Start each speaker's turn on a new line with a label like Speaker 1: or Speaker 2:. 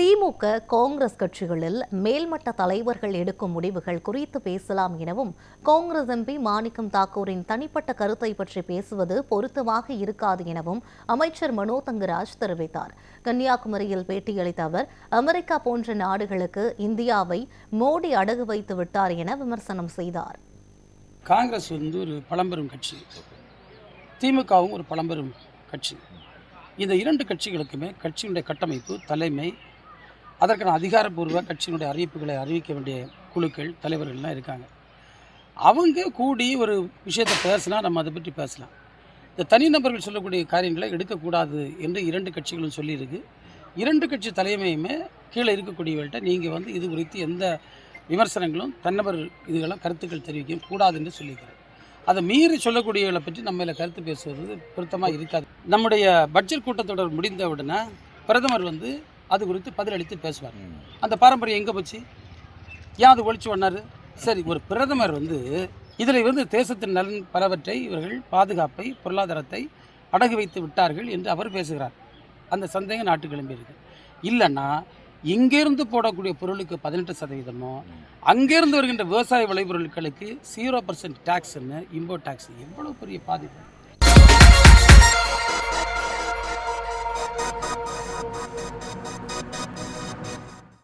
Speaker 1: திமுக, காங்கிரஸ் கட்சிகளில் மேல்மட்ட தலைவர்கள் எடுக்கும் முடிவுகள் குறித்து பேசலாம் எனவும், காங்கிரஸ் எம்பி மாணிக்கம் தாக்கூரின் தனிப்பட்ட கருத்தை பற்றி பேசுவது பொருத்தமாக இருக்காது எனவும் அமைச்சர் மனோ தங்கராஜ் தெரிவித்தார். கன்னியாகுமரியில் பேட்டியளித்த அவர், அமெரிக்கா போன்ற நாடுகளுக்கு இந்தியாவை மோடி அடகு வைத்து விட்டார் என விமர்சனம் செய்தார்.
Speaker 2: காங்கிரஸ் ஒரு பழம்பெரும் கட்சி, திமுகவும் ஒரு பழம்பெரும் கட்சி. இந்த இரண்டு கட்சிகளுக்குமே கட்சியினுடைய கட்டமைப்பு, தலைமை, அதற்கான அதிகாரப்பூர்வ கட்சியினுடைய அறிவிப்புகளை அறிவிக்க வேண்டிய குழுக்கள், தலைவர்கள்லாம் இருக்காங்க. அவங்க கூடி ஒரு விஷயத்தை பேசினா நம்ம அதை பற்றி பேசலாம். இந்த தனிநபர்கள் சொல்லக்கூடிய காரியங்களை எடுக்கக்கூடாது என்று இரண்டு கட்சிகளும் சொல்லியிருக்கு. இரண்டு கட்சி தலைமையுமே கீழே இருக்கக்கூடியவர்கள்ட்ட நீங்கள் இது குறித்து எந்த விமர்சனங்களும் தன்னபர் இதுகளாம் கருத்துக்கள் தெரிவிக்க கூடாது என்று சொல்லியிருக்கிறார். அதை மீறி சொல்லக்கூடியவர்களை பற்றி நம்ம கருத்து பேசுவது பொருத்தமாக இருக்காது. நம்முடைய பட்ஜெட் கூட்டத்தொடர் முடிந்த உடனே பிரதமர் அது குறித்து பதிலளித்து பேசுவார். அந்த பாரம்பரியம் எங்கே போச்சு? ஏன் அது ஒழிச்சு பண்ணார்? சரி, ஒரு பிரதமர் இதில் தேசத்தின் நலன் பலவற்றை இவர்கள் பாதுகாப்பை, பொருளாதாரத்தை அடகு வைத்து விட்டார்கள் என்று அவர் பேசுகிறார். அந்த சந்தேகம் நாட்டு கிளம்பியிருக்கு. இல்லைன்னா இங்கேருந்து போடக்கூடிய பொருளுக்கு 18%, அங்கேருந்து வருகின்ற விவசாய விளைபொருட்களுக்கு 0% டேக்ஸ்ன்னு, இம்போர்ட் டேக்ஸ், எவ்வளோ பெரிய பாதிப்பு.